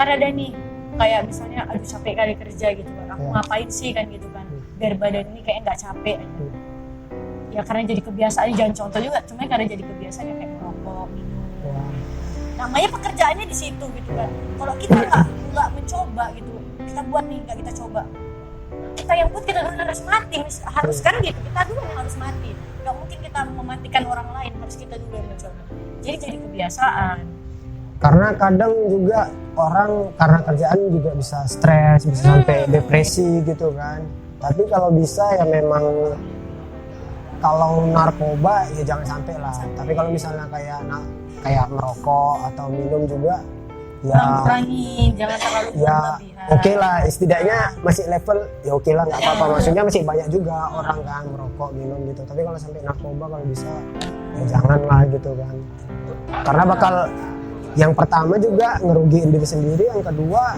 kan ada nih kayak misalnya aduh capek kali kerja gitu kan, aku ngapain sih kan gitu kan, biar badan ini kayak nggak capek aja. Ya karena jadi kebiasaan, jangan contoh juga, cuma karena jadi kebiasaan kayak merokok, minum. Namanya pekerjaannya di situ gitu kan. Kalau kita nggak mencoba gitu, kita buat nih nggak kita coba, kita yang buat kita dulu harus mati, harus kan gitu, kita dulu yang harus mati. Nggak mungkin kita mematikan orang lain, harus kita dulu yang mencoba. Jadi kebiasaan. Karena kadang juga orang karena kerjaan juga bisa stres, bisa sampai depresi gitu kan. Tapi kalau bisa ya memang kalau narkoba ya jangan sampai lah. Tapi kalau misalnya kayak merokok atau minum juga ya kurangin, jangan terlalu berlebihan. Oke lah, setidaknya masih level ya oke lah, nggak apa-apa. Maksudnya masih banyak juga orang kan merokok, minum gitu. Tapi kalau sampai narkoba kalau bisa ya jangan lah gitu kan. Karena bakal yang pertama juga ngerugiin diri sendiri, yang kedua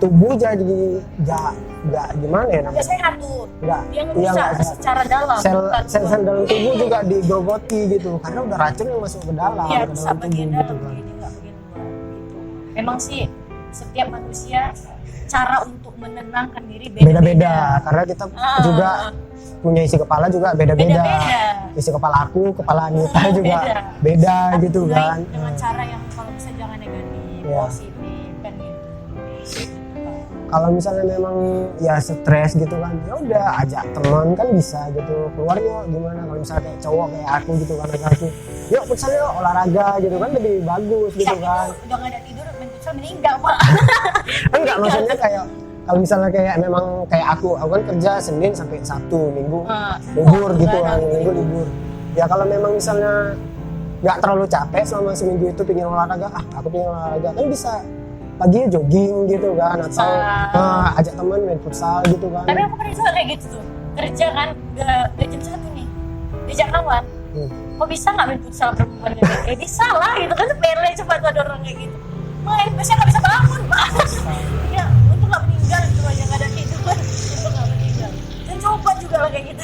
tubuh jadi nggak gimana ya namanya? Nggak sehat tuh. Dia nggak bisa secara dalam. Sel dalam tubuh juga digerogoti gitu, karena udah racun yang masuk ke dalam. Iya, rusak bagian dalam, jadi nggak bagian luar gitu. Memang sih setiap manusia cara untuk menenangkan diri beda-beda. Karena kita juga punya isi kepala juga beda-beda. Isi kepala aku, kepala Anita juga beda gitu kan. Dengan cara yang kalau bisa jangan negatif, positif kan gitu. Kalau misalnya memang ya stres gitu kan, ya udah ajak teman kan bisa gitu, keluar yuk gimana. Kalau misalnya kayak cowok kayak aku gitu kan, aku yuk futsal yuk, olahraga gitu kan lebih bagus gitu kan. Udah nggak ada tidur main futsal meninggal pak. Enggak, maksudnya kayak kalau misalnya kayak memang kayak aku kan kerja Senin sampai Sabtu, Minggu libur gitu kan, Minggu libur. Ya kalau memang misalnya nggak terlalu capek selama seminggu itu pengen olahraga, aku pengen olahraga kan bisa pagi jogging gitu kan, atau ajak teman main futsal gitu kan. Tapi aku pernah juga kayak gitu tuh, kerja kan udah jam 1 nih, diajak kawan, kok bisa nggak main futsal perempuan gitu? Bisa lah gitu kan, sepele coba tuh ada orang kayak gitu, main biasanya nggak bisa bangun pak. Ya untuk nggak meninggal gitu aja, nggak ada tidur untuk nggak meninggal. Dan coba juga lah kayak gitu.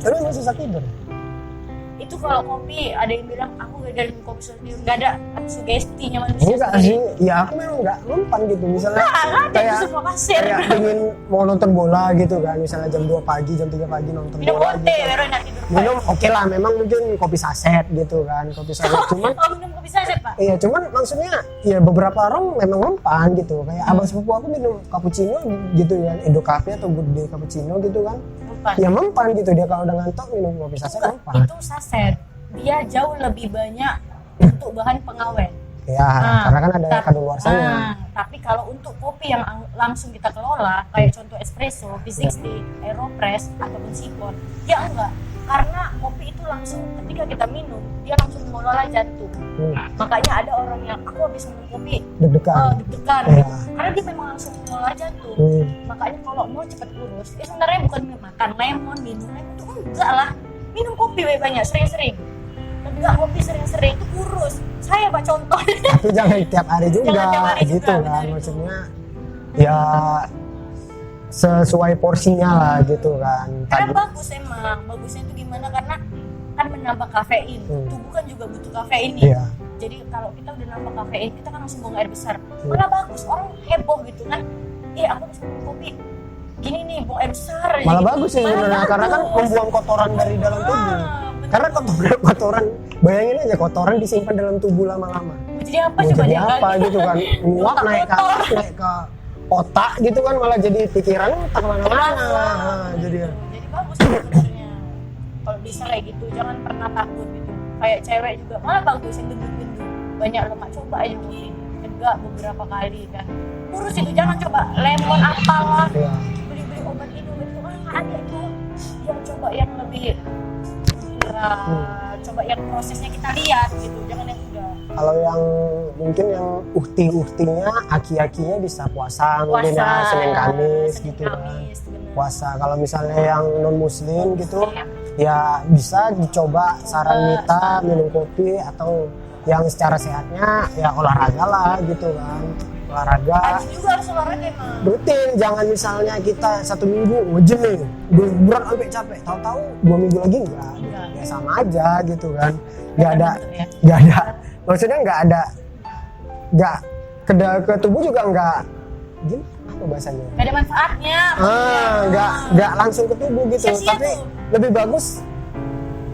Tapi masih susah tidur. Itu kalau kopi ada yang bilang aku gak ada kopi sendiri, nggak ada sugestinya manusia. Enggak sih, ya aku memang nggak mempan gitu, misalnya kayak pengen mau nonton bola gitu kan, misalnya jam 2 pagi, jam 3 pagi nonton bola gitu. Minum oke lah, memang mungkin kopi saset gitu kan, kopi saset cuman minum kopi saset pak? Iya, cuman maksudnya ya beberapa orang memang mempan gitu, kayak abang sepupu aku minum cappuccino gitu kan, Edo Cafe atau Good Day cappuccino gitu kan. Ya mempan gitu, dia kalau udah ngantuk minum kopi saset mempan. Itu saset, dia jauh lebih banyak untuk bahan pengawet. Ya, karena kan ada kadaluarsanya. Tapi kalau untuk kopi yang langsung kita kelola, kayak contoh espresso, V60, Aeropress ataupun sipon, ya enggak. Karena kopi itu langsung ketika kita minum, dia langsung mengelola jantung. Makanya ada orang yang aku habis minum kopi deg-degan. Gitu. Karena dia memang langsung mengelola jantung. Makanya kalau mau cepat kurus, sebenarnya bukan makan lemon, minum lemon itu enggak lah. Minum kopi banyak, sering-sering. Enggak, kopi sering-sering itu kurus. Saya pak contoh. Tapi jangan tiap hari juga, gitu kan. Maksudnya ya sesuai porsinya lah gitu kan. Karena bagus emang, bagusnya itu gimana, karena kan menambah kafein. Tubuh kan juga butuh kafein nih. Jadi kalau kita udah nambah kafein, kita kan langsung buang air besar. Malah bagus, orang heboh gitu kan. Aku bisa minum kopi gini nih, buang air besar. Malah gitu. Bagus sih sebenarnya, karena kan membuang kotoran dari dalam tubuh. Karena kotoran, bayangin aja kotoran disimpan dalam tubuh lama-lama. Jadi apa coba? Jadi apa gitu kan? Uap naik ke atas, naik ke otak gitu kan, malah jadi pikiran tak kemana-mana. Jadi bagus sebenarnya kalau bisa kayak gitu, jangan pernah takut gitu. Kayak cewek juga malah bagus yang gendut-gendut, banyak lemak, coba aja mungkin enggak beberapa kali kan kurus itu. Jangan coba lemon apalah, beli obat itu ada itu, yang coba yang lebih coba yang prosesnya kita lihat gitu, jangan yang enggak. Kalau yang mungkin yang uhti-uhtinya, aki-akinya bisa puasa mungkin ya, Senin Kamis gitu kan. Puasa. Kalau misalnya yang non muslim gitu ya bisa dicoba saran Mita minum kopi, atau yang secara sehatnya ya olahraga lah gitu kan. Olahraga juga harus olahraga emang rutin, jangan misalnya kita 1 minggu ngejem nih berat sampai capek, tahu-tahu 2 minggu lagi enggak ya sama aja gitu kan. Nggak ada maksudnya nggak ke tubuh juga nggak gini apa bahasanya, Gak ada manfaatnya. nggak langsung ke tubuh gitu. Sia-sia Tapi tuh. lebih bagus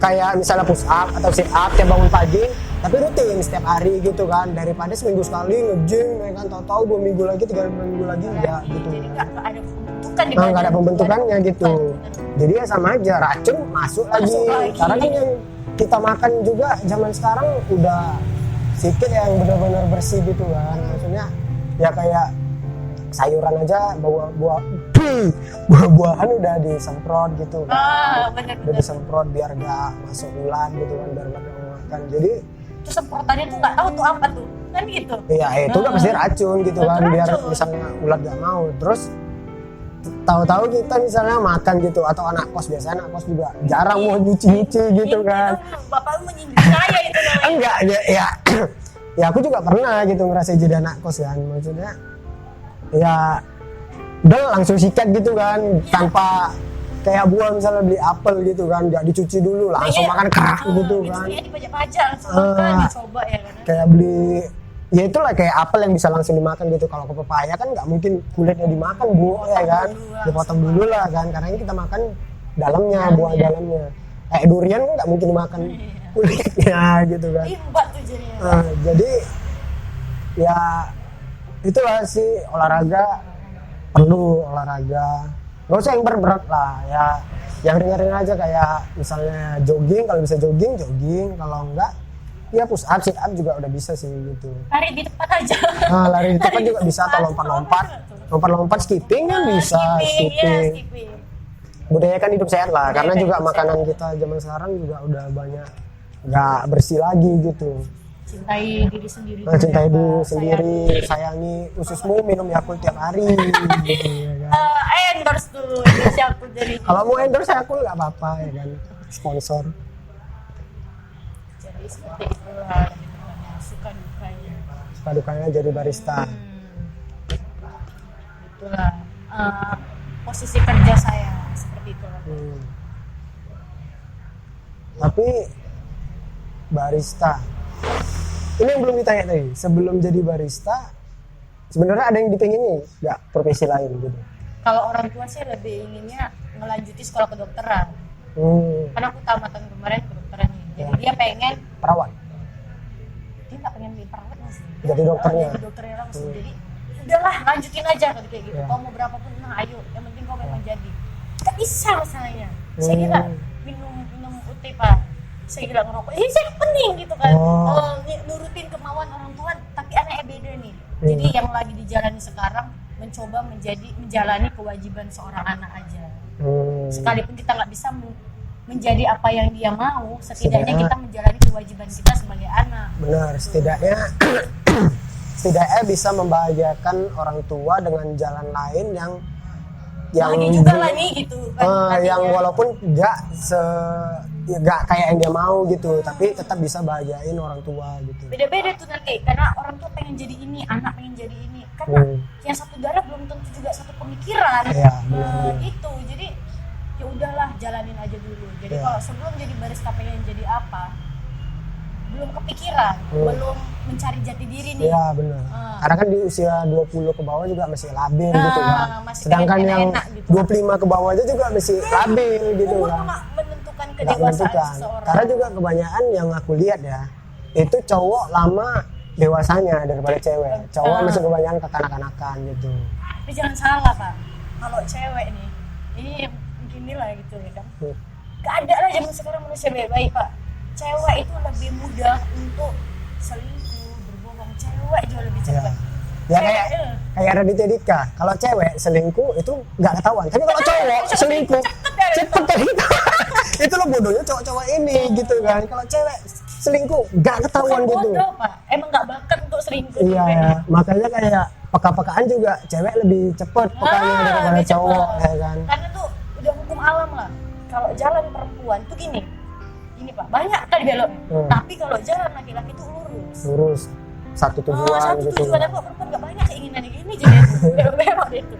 kayak misalnya push up atau sit up tiap bangun pagi, tapi rutin setiap hari gitu kan, daripada seminggu sekali nge-gym ya kan, tahu-tahu 2 minggu lagi 3 minggu lagi enggak gitu. Jadi nggak ada pembentukan di Nggak ada pembentukannya gitu. Jadi ya sama aja, racun masuk lagi. Karena kan yang kita makan juga zaman sekarang udah sedikit yang benar-benar bersih gitu kan. Maksudnya ya kayak sayuran aja buah-buahan udah disemprot gitu kan. Bener. Udah disemprot biar gak masuk ulat gitu kan, biar gak makan. Jadi Terus semprotannya tuh nggak tahu tuh apa tuh, kan gitu. ya itu kan pasti racun gitu kan, biar Racun. misalnya ulat gak mau. Terus tahu-tahu kita misalnya makan gitu, atau anak kos, biasanya anak kos juga jarang mau nyuci-nyuci gitu kan. Bapak lu menyindir saya itu namanya. Enggak ya ya aku juga pernah gitu ngerasain jadi anak kos kan, maksudnya ya udah langsung sikat gitu kan, tanpa kayak buah misalnya beli apel gitu kan, nggak dicuci dulu langsung makan kerak gitu kan. Itu dipajak-pajak langsung makan, dicoba ya kan. Kayak beli ya itulah kayak apel yang bisa langsung dimakan gitu. Kalau ke pepaya kan nggak mungkin kulitnya dimakan bu ya kan, dipotong dulu lah kan, karena ini kita makan dalamnya, buah dalamnya. Kayak durian kan nggak mungkin dimakan kulitnya gitu kan. Imbat tuh jadinya. Jadi ya itulah sih, olahraga perlu olahraga, nggak usah yang berat lah ya, yang ringan-ringan aja kayak misalnya jogging, kalau bisa jogging, kalau enggak ya push up, sit up juga udah bisa sih gitu. Lari di tempat aja. Lari di tempat juga bisa, atau lompat-lompat skipping kan bisa, skipping. Budayakan hidup sehat lah, karena juga makanan kita zaman sekarang juga udah banyak nggak bersih lagi gitu. Cintai diri sendiri. Cintai diri sendiri, sayangi ususmu, minum Yakult tiap hari gitu ya kan. Endorse tuh Yakult dari. Kalau mau endorse Yakult nggak apa-apa ya kan, sponsor. Jadi seperti itulah suka dukanya. Suka dukanya jadi barista. Itulah posisi kerja saya seperti itu. Tapi barista, ini yang belum ditanya tadi, sebelum jadi barista sebenarnya ada yang dipengini nggak profesi lain gitu? Kalau orang tua sih lebih inginnya ngelanjuti sekolah kedokteran. Karena aku tamatan kemarin kedokteran nih, jadi dia pengen perawat. Dia nggak pengen jadi perawat sih. Jadi dokternya. Jadi dokternya langsung. Jadi udahlah lanjutin aja kayak gitu. Kau mau berapapun, nah ayo. Yang penting kau memang jadi. Nggak bisa masalahnya. Saya kira minum UT pak. Saya kira ngerokok. Saya pening gitu kan. Nurutin kemauan orang tua, tapi anaknya beda nih. Jadi yang lagi dijalani sekarang mencoba menjalani kewajiban seorang anak aja. Sekalipun kita nggak bisa menjadi apa yang dia mau, setidaknya kita menjalani kewajiban kita sebagai anak. Benar, setidaknya bisa membahagiakan orang tua dengan jalan lain yang juga lah nih gitu kan, yang walaupun nggak kayak yang dia mau gitu, tapi tetap bisa bahagiain orang tua gitu. Beda-beda tuh nanti, karena orang tua pengen jadi ini, anak pengen jadi ini, karena yang satu darah belum tentu juga satu pemikiran. Gitu, jadi ya udahlah jalanin aja dulu. Jadi kalau sebelum jadi barista pengen jadi apa, belum kepikiran, belum mencari jati diri nih. Iya benar. Karena kan di usia 20 ke bawah juga masih labil gitu kan. Sedangkan yang gitu. 25 ke bawah aja juga masih labil gitu kan. Menentukan kedewasaan seseorang. Karena juga kebanyakan yang aku lihat ya, itu cowok lama dewasanya daripada cewek. Cowok masih kebanyakan kekanak-kanakan gitu. Tapi jangan salah pak, kalau cewek nih, ini beginilah gitu ya kan. Gak ada lah zaman sekarang manusia baik-baik pak. Cewek itu lebih mudah untuk selingkuh, berbohong. Cewek jauh lebih cepat. Ya kayak Raditya Dika, kalau cewek selingkuh itu nggak ketahuan. Tapi kalau cowok selingkuh cepet dari itu lo bodohnya cowok-cowok ini gitu kan. Kalau cewek selingkuh nggak ketahuan gitu. Bodoh pak, emang nggak bakat untuk selingkuh. Iya, makanya kayak peka-pekaan juga cewek lebih cepet pekanya daripada cowok ya kan. Karena tuh udah hukum alam lah. Kalau jalan perempuan tuh gini pak, banyak kali beloknya. Tapi kalau jalan laki-laki tuh lurus. Satu tujuan satu gitu. Tujuan aku perempuan nggak banyak keinginan ini jadi belok itu.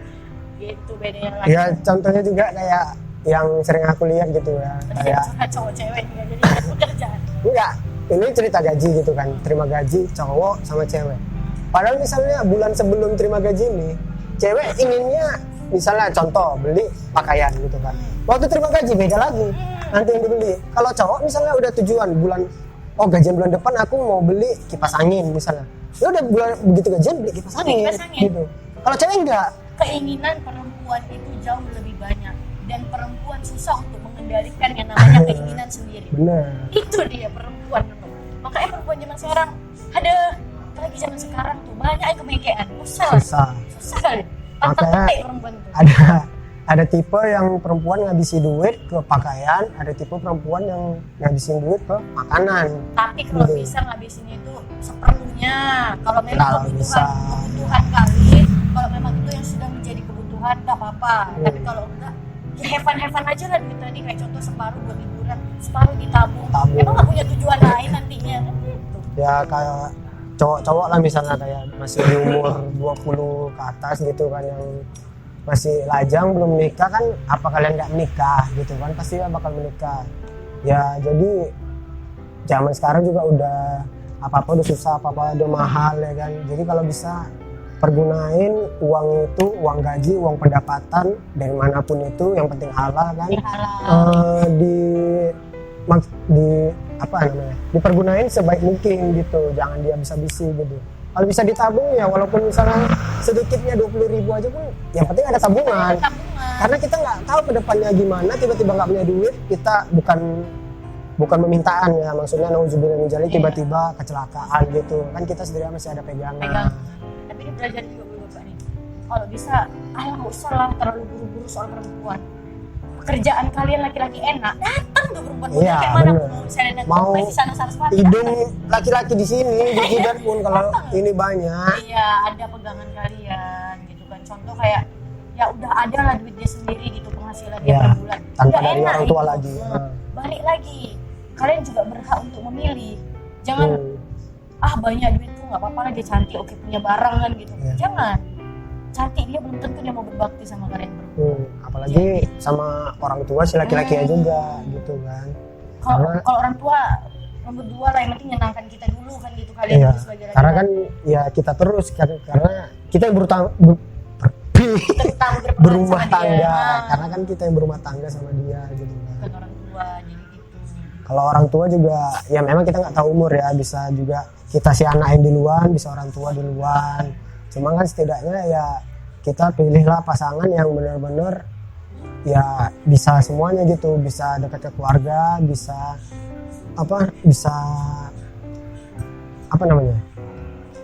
Gitu bedanya lagi. Ya contohnya juga kayak yang sering aku lihat gitu ya. Kayak cowok cewek juga jadi pekerjaan. Enggak, ini cerita gaji gitu kan. Terima gaji cowok sama cewek. Padahal misalnya bulan sebelum terima gaji nih, cewek inginnya misalnya contoh beli pakaian gitu kan. Waktu terima gaji beda lagi nanti yang dibeli. Kalau cowok misalnya udah tujuan bulan, oh gajian bulan depan aku mau beli kipas angin misalnya. Ya udah bulan begitu gajian beli kipas angin. Gitu. Kalau cewek enggak. Keinginan perempuan itu jauh lebih banyak dan perempuan susah untuk mengendalikan yang namanya keinginan sendiri. Bener. Itu dia perempuan. Makanya perempuan zaman sekarang ada apalagi zaman sekarang tuh banyak yang kemekean. Susah kali. Makanya perempuan tuh. ada tipe yang perempuan ngabisi duit ke pakaian, ada tipe perempuan yang ngabisin duit ke makanan. Tapi kalau gitu. bisa ngabisin itu seperlunya. Kalau memang Kalau kebutuhan kali, kalau memang itu yang sudah menjadi kebutuhan nggak apa-apa. Tapi kalau enggak, ya have-fun aja lah duit tadi. Kayak contoh separuh buat liburan, separuh ditabung. Emang nggak punya tujuan lain nantinya kan gitu. Ya kayak cowok-cowok lah misalnya kayak masih di umur 20 ke atas gitu kan, yang masih lajang belum menikah kan, apa kalian nggak menikah gitu kan, pasti bakal menikah. Ya jadi zaman sekarang juga udah apa-apa udah susah, apa-apa udah mahal ya kan. Jadi kalau bisa pergunain uang itu, uang gaji, uang pendapatan dari manapun itu, yang penting halal kan. Di apa namanya, dipergunain sebaik mungkin gitu, jangan dia bisa-bisi gitu. Kalau bisa ditabung ya walaupun misalnya sedikitnya 20.000 aja pun yang penting ada tabungan. Karena kita nggak tahu ke depannya gimana, tiba-tiba nggak punya duit, kita bukan memintaan ya, maksudnya nauzubillah min dzalik, tiba-tiba kecelakaan gitu kan, kita sendiri masih ada pegangan. Tapi ini belajar juga Bapak nih, kalau bisa nggak usah lah terlalu buru-buru soal perempuan. Pekerjaan kalian laki-laki enak, datang tuh perempuan Iya, kayak mana mau di sana Saraswati, hidung laki-laki di sini di jidat pun kalau ini banyak. Iya, ada pegangan kalian gitu kan. Contoh kayak ya udah ada lah duit dia sendiri gitu, penghasilan dia per bulan. Tanpa Udah dari enak orang tua gitu. lagi. Balik lagi, kalian juga berhak untuk memilih. Jangan banyak duit tuh nggak apa-apa lah, dia cantik, oke punya barang kan gitu. Jangan. Cantik dia belum tentu dia mau berbakti sama kalian berdua. Apalagi sama orang tua si laki-lakinya juga gitu kan. Kalau orang tua nomor 2 lah, yang penting menyenangkan kita dulu kan gitu kalian. Iya, sebagai karena kan ya kita terus kan, karena kita yang berumah tangga, karena kan kita yang berumah tangga sama dia gitu kan. Bukan orang tua, jadi gitu. Kalau orang tua juga ya memang kita nggak tahu umur ya, bisa juga kita si anak yang duluan, bisa orang tua duluan. Cuma kan setidaknya ya kita pilihlah pasangan yang benar-benar ya bisa semuanya gitu, bisa dekat ke keluarga, bisa namanya,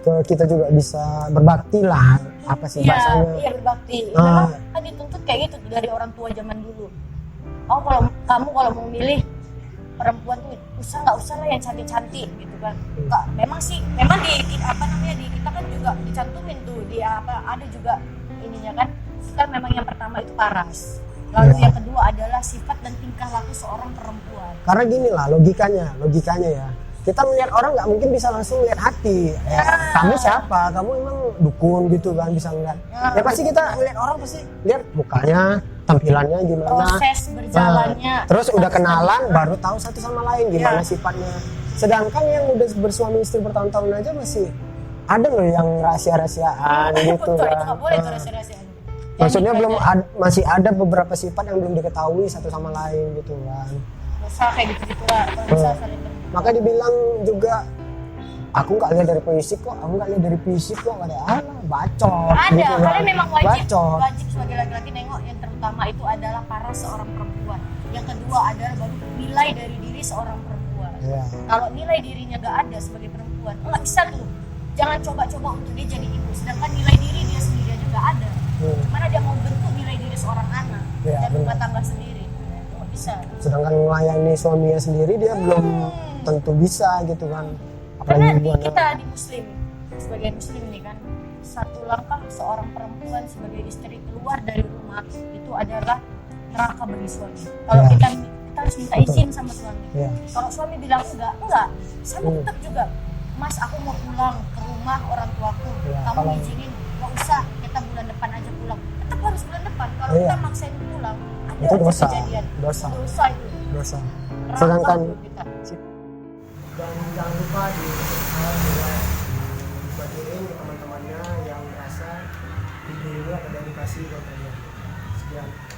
ke kita juga bisa berbakti lah, apa sih bahasanya? Iya, berbakti. Memang kan dituntut kayak gitu dari orang tua zaman dulu. Kalau mau milih perempuan tuh nggak usah lah yang cantik-cantik gitu kan. Memang di kita kan juga dicantumin tuh ada juga ininya kan. Kan memang yang pertama itu paras. Lalu yang kedua adalah sifat dan tingkah laku seorang perempuan. Karena gini lah logikanya ya. Kita melihat orang nggak mungkin bisa langsung lihat hati. Kamu siapa? Kamu emang dukun gitu kan, bisa ngeliat. Ya pasti kita lihat orang pasti lihat mukanya, tampilannya gimana. Proses berjalannya. Terus udah kenalan baru tahu satu sama lain gimana sifatnya. Sedangkan yang udah bersuami istri bertahun-tahun aja masih ada loh yang rahasia-rahasiaan gitu kan. Itu nggak boleh tuh rahasia-rahasiaan. Maksudnya masih ada beberapa sifat yang belum diketahui satu sama lain gitu kan. Masa kayak gitu-gitu lah. Maka dibilang juga, aku nggak lihat dari fisik kok, ada bacot. Ada, gitu kan. kalian memang wajib sebagai laki-laki nengok yang terutama itu adalah paras seorang perempuan. Yang kedua adalah baru nilai dari diri seorang perempuan. Kalau nilai dirinya nggak ada sebagai perempuan, nggak bisa tuh. Jangan coba-coba untuk dia jadi ibu. Sedangkan nilai diri dia sendiri aja nggak ada. Mana dia mau bentuk nilai diri seorang anak dan rumah tangga sendiri, nggak bisa. Sedangkan melayani suaminya sendiri dia belum tentu bisa gitu kan. Karena kita di muslim, sebagai muslim ini kan, satu langkah seorang perempuan sebagai istri keluar dari rumah itu adalah neraka bagi suami. Kalau kita harus minta izin sama suami. Kalau suami bilang enggak, suami tetap juga, Mas aku mau pulang ke rumah orang tuaku, kamu izinin, nggak usah, kita bulan depan aja pulang. Tetap harus bulan depan. Kalau kita maksain pulang, ada itu dosa. kejadian. Dosa. Sedangkan kita. Dan jangan lupa di subscribe, dibagiin ke teman-teman kasih buat kalian. Sekian.